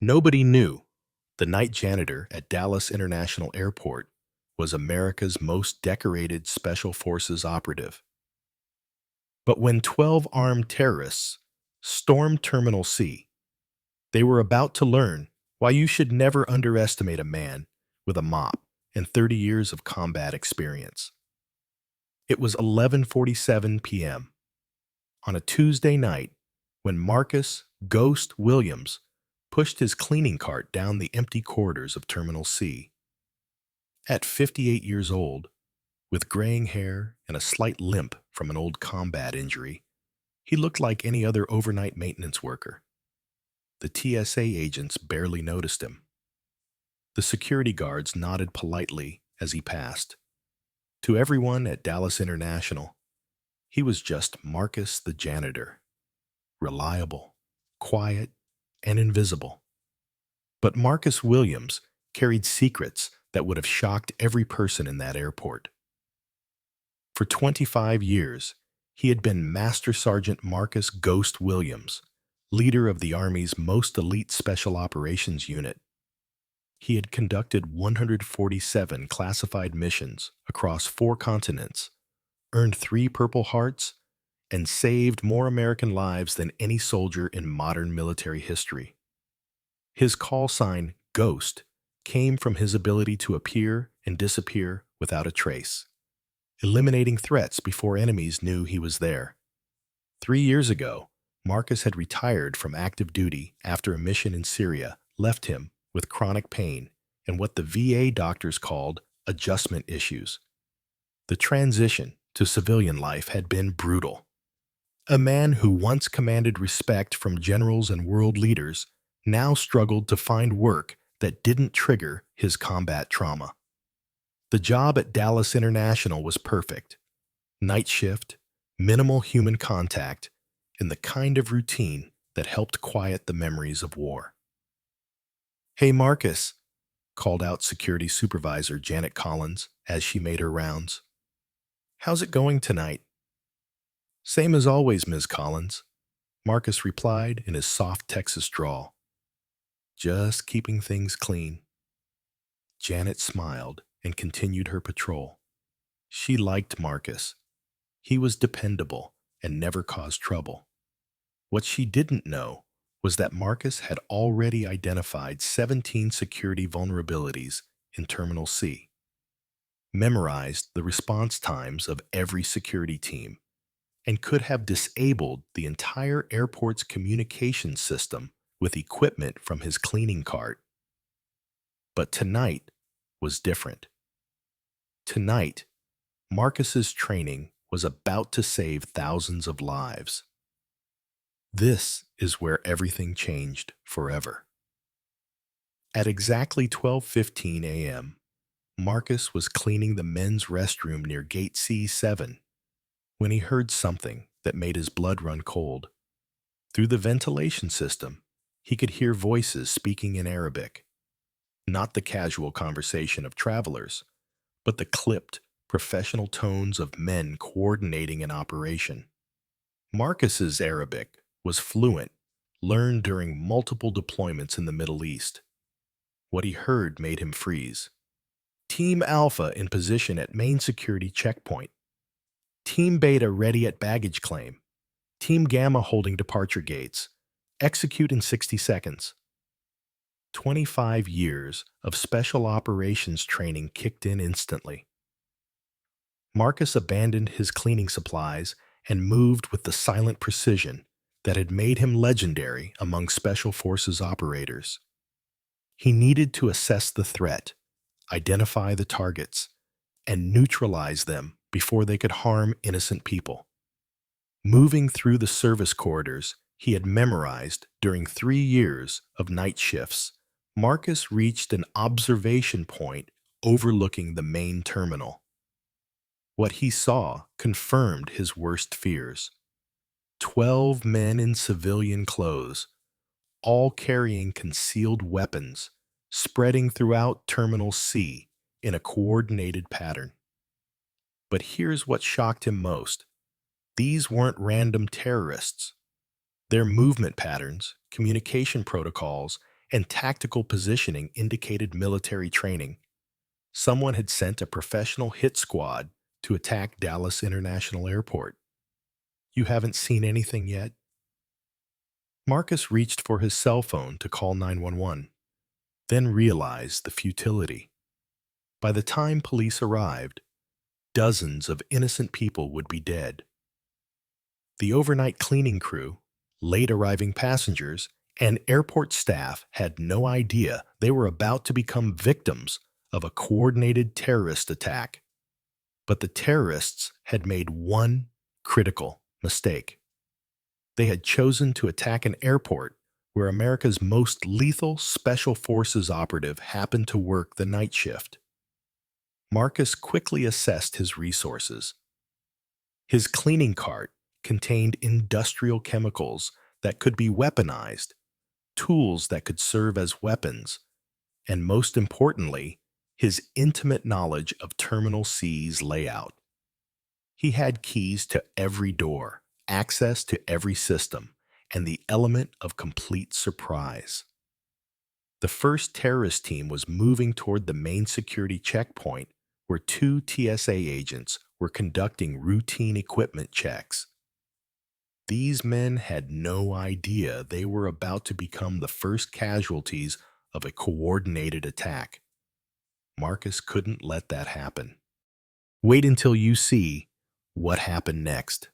Nobody knew the night janitor at Dallas International Airport was America's most decorated Special Forces operative. But when 12 armed terrorists stormed Terminal C, they were about to learn why you should never underestimate a man with a mop and 30 years of combat experience. It was 11:47 p.m. on a Tuesday night when Marcus "Ghost" Williams pushed his cleaning cart down the empty corridors of Terminal C. At 58 years old, with graying hair and a slight limp from an old combat injury, he looked like any other overnight maintenance worker. The TSA agents barely noticed him. The security guards nodded politely as he passed. To everyone at Dallas International, he was just Marcus the janitor, reliable, quiet, and invisible. But Marcus Williams carried secrets that would have shocked every person in that airport. For 25 years, he had been Master Sergeant Marcus "Ghost" Williams, leader of the Army's most elite Special Operations Unit. He had conducted 147 classified missions across 4 continents, earned 3 Purple Hearts, and saved more American lives than any soldier in modern military history. His call sign, Ghost, came from his ability to appear and disappear without a trace, eliminating threats before enemies knew he was there. 3 years ago, Marcus had retired from active duty after a mission in Syria left him with chronic pain and what the VA doctors called adjustment issues. The transition to civilian life had been brutal. A man who once commanded respect from generals and world leaders now struggled to find work that didn't trigger his combat trauma. The job at Dallas International was perfect. Night shift, minimal human contact, and the kind of routine that helped quiet the memories of war. "Hey, Marcus," called out Security Supervisor Janet Collins as she made her rounds. "How's it going tonight?" "Same as always, Ms. Collins," Marcus replied in his soft Texas drawl. "Just keeping things clean." Janet smiled and continued her patrol. She liked Marcus. He was dependable and never caused trouble. What she didn't know was that Marcus had already identified 17 security vulnerabilities in Terminal C, memorized the response times of every security team, and could have disabled the entire airport's communication system with equipment from his cleaning cart. But tonight was different. Tonight, Marcus's training was about to save thousands of lives. This is where everything changed forever. At exactly 12:15 a.m., Marcus was cleaning the men's restroom near Gate C7 when he heard something that made his blood run cold. Through the ventilation system, he could hear voices speaking in Arabic. Not the casual conversation of travelers, but the clipped, professional tones of men coordinating an operation. Marcus's Arabic was fluent, learned during multiple deployments in the Middle East. What he heard made him freeze. "Team Alpha in position at main security checkpoint. Team Beta ready at baggage claim. Team Gamma holding departure gates. Execute in 60 seconds. 25 years of special operations training kicked in instantly. Marcus abandoned his cleaning supplies and moved with the silent precision that had made him legendary among Special Forces operators. He needed to assess the threat, identify the targets, and neutralize them before they could harm innocent people. Moving through the service corridors he had memorized during 3 years of night shifts, Marcus reached an observation point overlooking the main terminal. What he saw confirmed his worst fears. 12 men in civilian clothes, all carrying concealed weapons, spreading throughout Terminal C in a coordinated pattern. But here's what shocked him most. These weren't random terrorists. Their movement patterns, communication protocols, and tactical positioning indicated military training. Someone had sent a professional hit squad to attack Dallas International Airport. You haven't seen anything yet? Marcus reached for his cell phone to call 911, then realized the futility. By the time police arrived, dozens of innocent people would be dead. The overnight cleaning crew, late arriving passengers, and airport staff had no idea they were about to become victims of a coordinated terrorist attack. But the terrorists had made one critical mistake. They had chosen to attack an airport where America's most lethal special forces operative happened to work the night shift. Marcus quickly assessed his resources. His cleaning cart contained industrial chemicals that could be weaponized, tools that could serve as weapons, and most importantly, his intimate knowledge of Terminal C's layout. He had keys to every door, access to every system, and the element of complete surprise. The first terrorist team was moving toward the main security checkpoint where 2 TSA agents were conducting routine equipment checks. These men had no idea they were about to become the first casualties of a coordinated attack. Marcus couldn't let that happen. Wait until you see what happened next.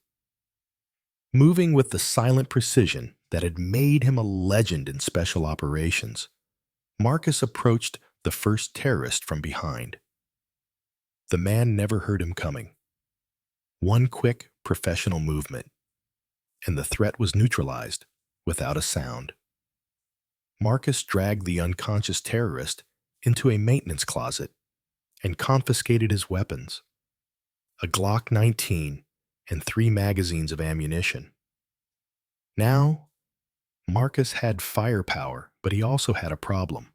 Moving with the silent precision that had made him a legend in special operations, Marcus approached the first terrorist from behind. The man never heard him coming. One quick, professional movement, and the threat was neutralized without a sound. Marcus dragged the unconscious terrorist into a maintenance closet and confiscated his weapons, a Glock 19 and 3 magazines of ammunition. Now, Marcus had firepower, but he also had a problem.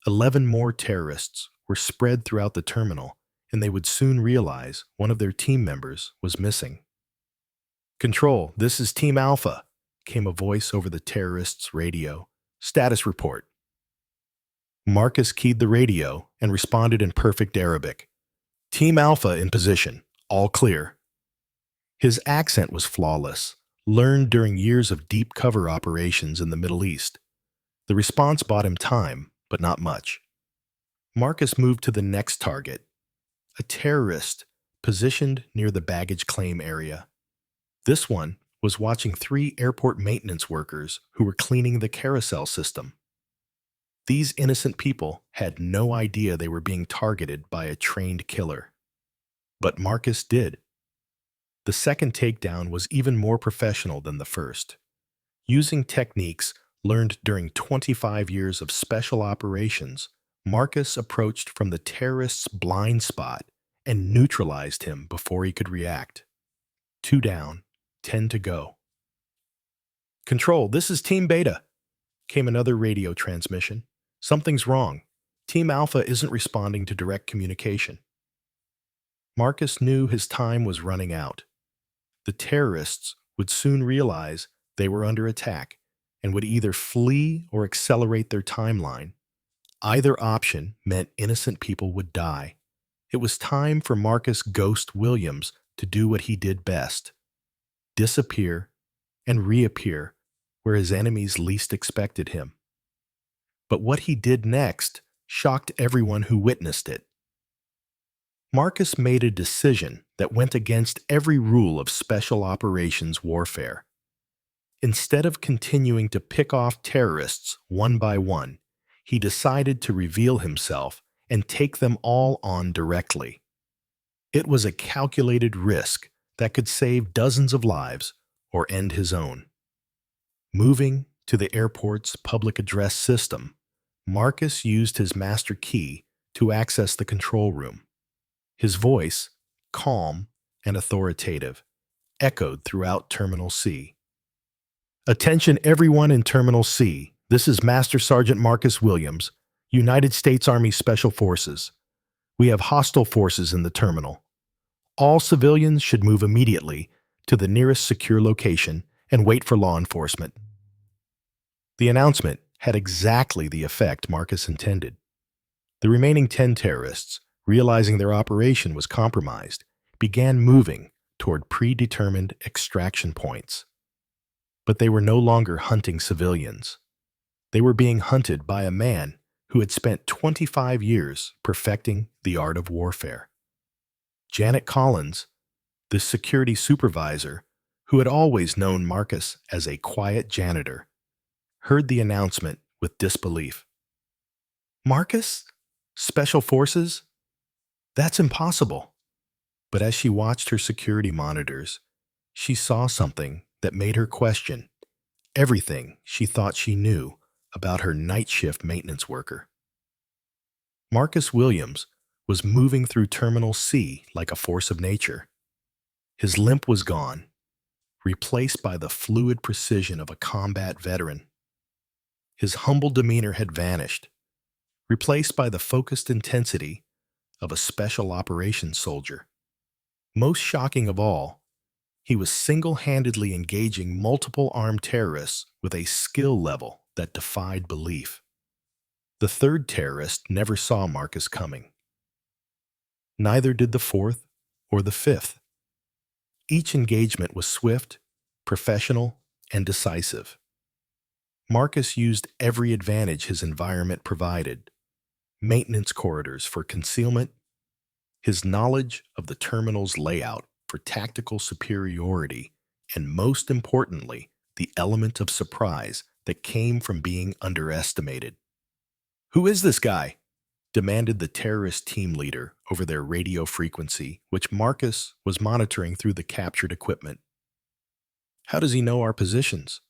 11 more terrorists were spread throughout the terminal, and they would soon realize one of their team members was missing. "Control, this is Team Alpha," came a voice over the terrorists' radio. "Status report." Marcus keyed the radio and responded in perfect Arabic. "Team Alpha in position. All clear." His accent was flawless, learned during years of deep cover operations in the Middle East. The response bought him time, but not much. Marcus moved to the next target, a terrorist positioned near the baggage claim area. This one was watching 3 airport maintenance workers who were cleaning the carousel system. These innocent people had no idea they were being targeted by a trained killer. But Marcus did. The second takedown was even more professional than the first. Using techniques learned during 25 years of special operations, Marcus approached from the terrorist's blind spot and neutralized him before he could react. 2 down, 10 to go. "Control, this is Team Beta," came another radio transmission. "Something's wrong. Team Alpha isn't responding to direct communication." Marcus knew his time was running out. The terrorists would soon realize they were under attack and would either flee or accelerate their timeline. Either option meant innocent people would die. It was time for Marcus Ghost Williams to do what he did best: disappear and reappear where his enemies least expected him. But what he did next shocked everyone who witnessed it. Marcus made a decision that went against every rule of special operations warfare. Instead of continuing to pick off terrorists one by one, he decided to reveal himself and take them all on directly. It was a calculated risk that could save dozens of lives or end his own. Moving to the airport's public address system, Marcus used his master key to access the control room. His voice, calm and authoritative, echoed throughout Terminal C. "Attention everyone in Terminal C. This is Master Sergeant Marcus Williams, United States Army Special Forces. We have hostile forces in the terminal. All civilians should move immediately to the nearest secure location and wait for law enforcement." The announcement had exactly the effect Marcus intended. The remaining 10 terrorists, realizing their operation was compromised, began moving toward predetermined extraction points. But they were no longer hunting civilians. They were being hunted by a man who had spent 25 years perfecting the art of warfare. Janet Collins, the security supervisor, who had always known Marcus as a quiet janitor, heard the announcement with disbelief. Marcus? Special Forces? That's impossible. But as she watched her security monitors, she saw something that made her question everything she thought she knew about her night shift maintenance worker. Marcus Williams was moving through Terminal C like a force of nature. His limp was gone, replaced by the fluid precision of a combat veteran. His humble demeanor had vanished, replaced by the focused intensity of a special operations soldier. Most shocking of all, he was single-handedly engaging multiple armed terrorists with a skill level that defied belief. The third terrorist never saw Marcus coming. Neither did the fourth or the fifth. Each engagement was swift, professional, and decisive. Marcus used every advantage his environment provided: maintenance corridors for concealment, his knowledge of the terminal's layout for tactical superiority, and most importantly, the element of surprise that came from being underestimated. "Who is this guy?" demanded the terrorist team leader over their radio frequency, which Marcus was monitoring through the captured equipment. "How does he know our positions?"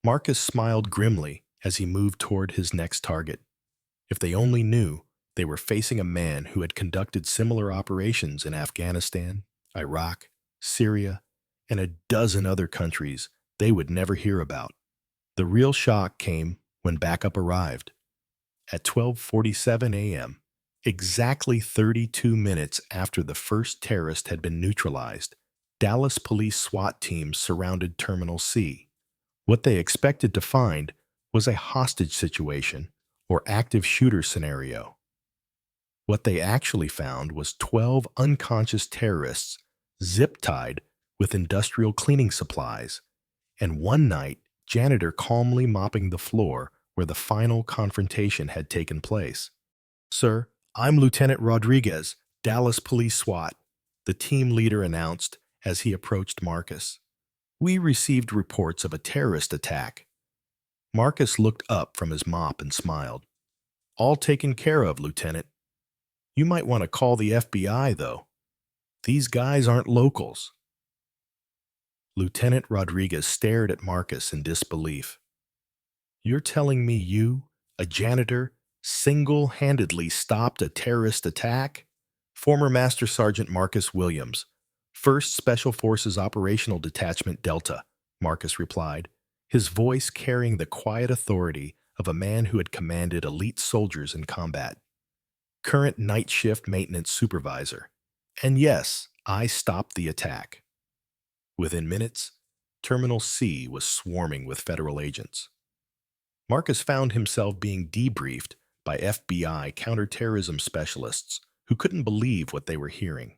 Marcus smiled grimly as he moved toward his next target. If they only knew they were facing a man who had conducted similar operations in Afghanistan, Iraq, Syria, and a dozen other countries they would never hear about. The real shock came when backup arrived. At 12:47 a.m., exactly 32 minutes after the first terrorist had been neutralized, Dallas police SWAT teams surrounded Terminal C. What they expected to find was a hostage situation or active shooter scenario. What they actually found was 12 unconscious terrorists zip-tied with industrial cleaning supplies, and one night janitor calmly mopping the floor where the final confrontation had taken place. "Sir, I'm Lieutenant Rodriguez, Dallas Police SWAT," the team leader announced as he approached Marcus. "We received reports of a terrorist attack." Marcus looked up from his mop and smiled. "All taken care of, Lieutenant. You might want to call the FBI, though. These guys aren't locals." Lieutenant Rodriguez stared at Marcus in disbelief. "You're telling me you, a janitor, single-handedly stopped a terrorist attack?" "Former Master Sergeant Marcus Williams, 1st Special Forces Operational Detachment Delta," Marcus replied, his voice carrying the quiet authority of a man who had commanded elite soldiers in combat. "Current night shift maintenance supervisor. And yes, I stopped the attack." Within minutes, Terminal C was swarming with federal agents. Marcus found himself being debriefed by FBI counterterrorism specialists who couldn't believe what they were hearing.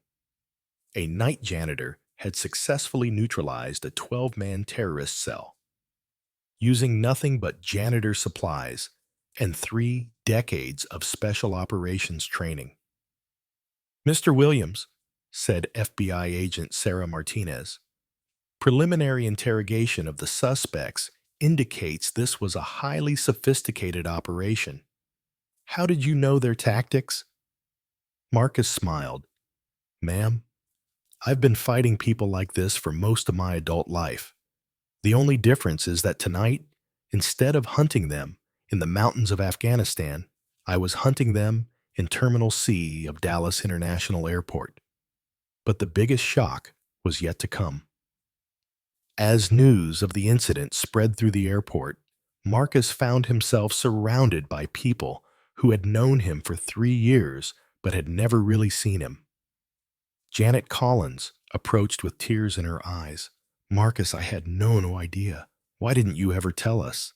A night janitor had successfully neutralized a 12-man terrorist cell, using nothing but janitor supplies and 3 decades of special operations training. "Mr. Williams," said FBI agent Sarah Martinez, "preliminary interrogation of the suspects indicates this was a highly sophisticated operation. How did you know their tactics?" Marcus smiled. "Ma'am, I've been fighting people like this for most of my adult life. The only difference is that tonight, instead of hunting them in the mountains of Afghanistan, I was hunting them in Terminal C of Dallas International Airport." But the biggest shock was yet to come. As news of the incident spread through the airport, Marcus found himself surrounded by people who had known him for 3 years but had never really seen him. Janet Collins approached with tears in her eyes. "Marcus, I had no idea. Why didn't you ever tell us?"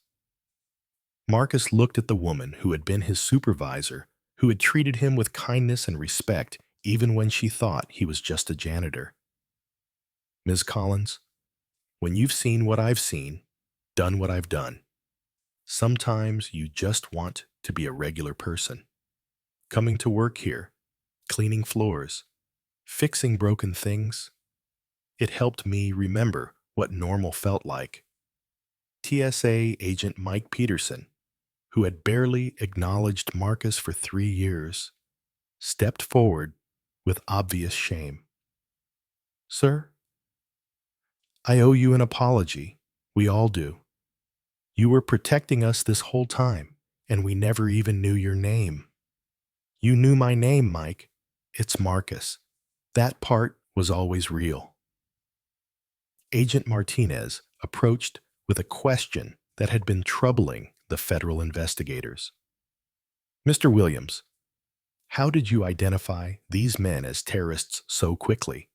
Marcus looked at the woman who had been his supervisor, who had treated him with kindness and respect even when she thought he was just a janitor. Ms. Collins, when you've seen what I've seen, done what I've done, sometimes you just want to be a regular person. Coming to work here, cleaning floors, fixing broken things, it helped me remember what normal felt like. TSA agent Mike Peterson, who had barely acknowledged Marcus for 3 years, stepped forward with obvious shame. Sir, I owe you an apology. We all do. You were protecting us this whole time, and we never even knew your name. You knew my name, Mike. It's Marcus. That part was always real. Agent Martinez approached with a question that had been troubling the federal investigators. Mr. Williams, how did you identify these men as terrorists so quickly?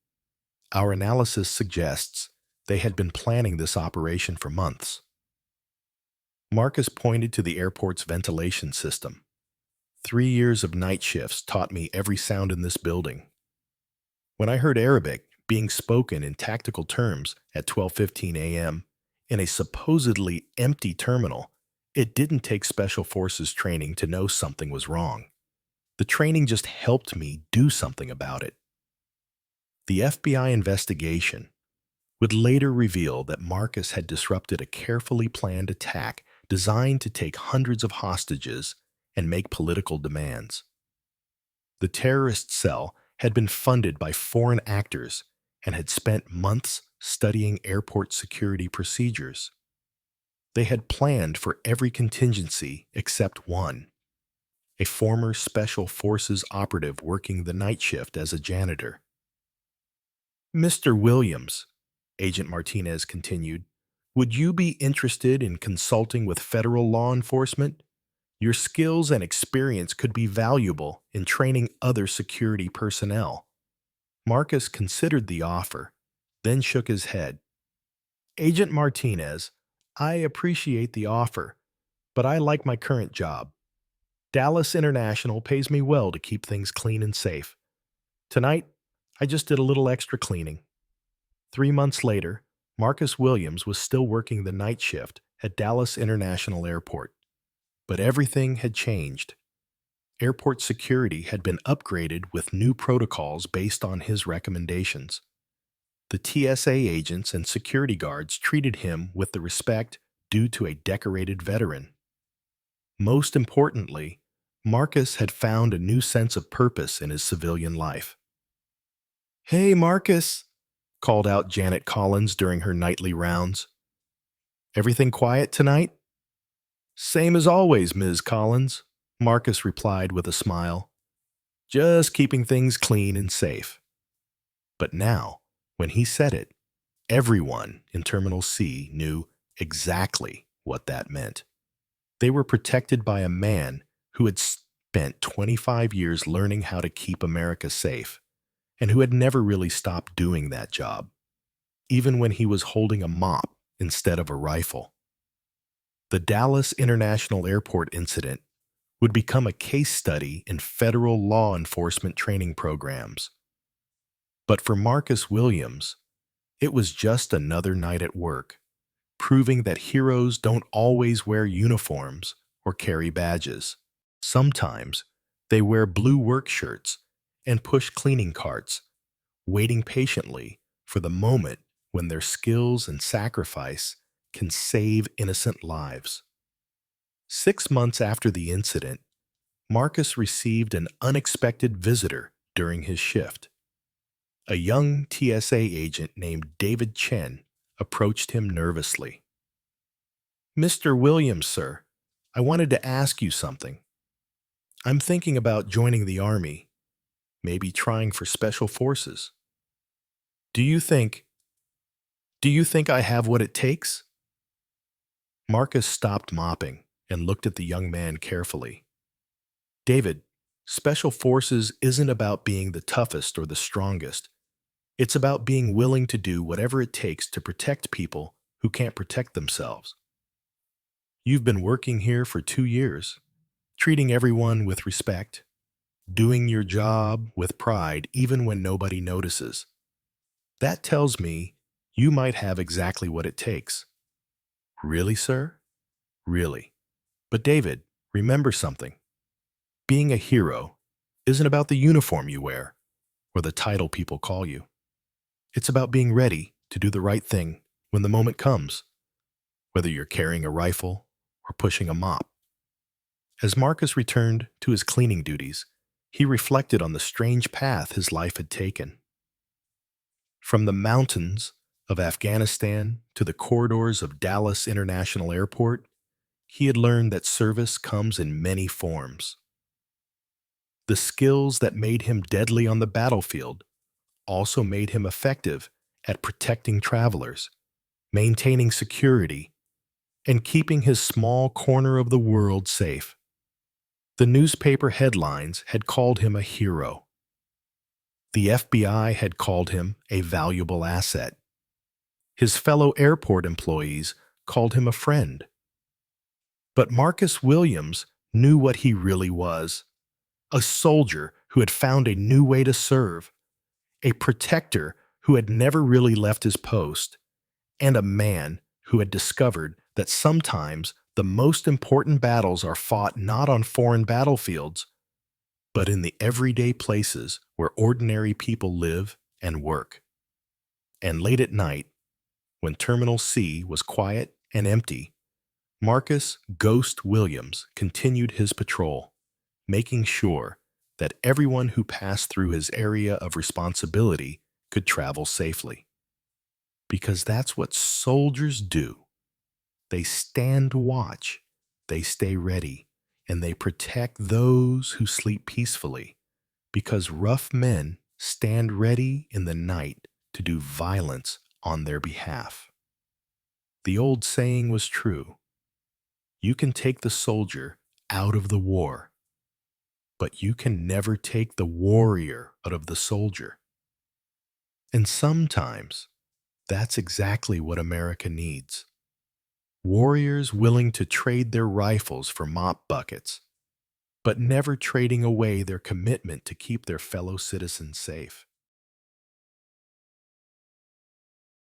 Our analysis suggests they had been planning this operation for months. Marcus pointed to the airport's ventilation system. 3 years of night shifts taught me every sound in this building. When I heard Arabic being spoken in tactical terms at 12:15 a.m. in a supposedly empty terminal, it didn't take special forces training to know something was wrong. The training just helped me do something about it. The FBI investigation would later reveal that Marcus had disrupted a carefully planned attack designed to take hundreds of hostages and make political demands. The terrorist cell had been funded by foreign actors and had spent months studying airport security procedures. They had planned for every contingency except one: a former Special Forces operative working the night shift as a janitor. Mr. Williams, Agent Martinez continued, would you be interested in consulting with federal law enforcement? Your skills and experience could be valuable in training other security personnel. Marcus considered the offer, then shook his head. Agent Martinez, I appreciate the offer, but I like my current job. Dallas International pays me well to keep things clean and safe. Tonight, I just did a little extra cleaning. 3 months later, Marcus Williams was still working the night shift at Dallas International Airport. But everything had changed. Airport security had been upgraded with new protocols based on his recommendations. The TSA agents and security guards treated him with the respect due to a decorated veteran. Most importantly, Marcus had found a new sense of purpose in his civilian life. Hey, Marcus, called out Janet Collins during her nightly rounds. Everything quiet tonight? Same as always, Ms. Collins, Marcus replied with a smile. Just keeping things clean and safe. But now, when he said it, everyone in Terminal C knew exactly what that meant. They were protected by a man who had spent 25 years learning how to keep America safe, and who had never really stopped doing that job, even when he was holding a mop instead of a rifle. The Dallas International Airport incident would become a case study in federal law enforcement training programs. But for Marcus Williams, it was just another night at work, proving that heroes don't always wear uniforms or carry badges. Sometimes they wear blue work shirts and push cleaning carts, waiting patiently for the moment when their skills and sacrifice can save innocent lives. 6 months after the incident, Marcus received an unexpected visitor during his shift. A young TSA agent named David Chen approached him nervously. Mr. Williams, sir, I wanted to ask you something. I'm thinking about joining the Army, maybe trying for Special Forces. Do you think I have what it takes? Marcus stopped mopping and looked at the young man carefully. David, Special Forces isn't about being the toughest or the strongest. It's about being willing to do whatever it takes to protect people who can't protect themselves. You've been working here for 2 years, treating everyone with respect, doing your job with pride even when nobody notices. That tells me you might have exactly what it takes. Really, sir? Really. But David, remember something. Being a hero isn't about the uniform you wear or the title people call you. It's about being ready to do the right thing when the moment comes, whether you're carrying a rifle or pushing a mop. As Marcus returned to his cleaning duties, he reflected on the strange path his life had taken. From the mountains of Afghanistan to the corridors of Dallas International Airport, he had learned that service comes in many forms. The skills that made him deadly on the battlefield also made him effective at protecting travelers, maintaining security, and keeping his small corner of the world safe. The newspaper headlines had called him a hero. The FBI had called him a valuable asset. His fellow airport employees called him a friend. But Marcus Williams knew what he really was: a soldier who had found a new way to serve, a protector who had never really left his post, and a man who had discovered that sometimes the most important battles are fought not on foreign battlefields, but in the everyday places where ordinary people live and work. And late at night, when Terminal C was quiet and empty, Marcus "Ghost" Williams continued his patrol, making sure that everyone who passed through his area of responsibility could travel safely. Because that's what soldiers do. They stand watch, they stay ready, and they protect those who sleep peacefully, because rough men stand ready in the night to do violence on their behalf. The old saying was true: you can take the soldier out of the war, but you can never take the warrior out of the soldier. And sometimes that's exactly what America needs: warriors willing to trade their rifles for mop buckets, but never trading away their commitment to keep their fellow citizens safe.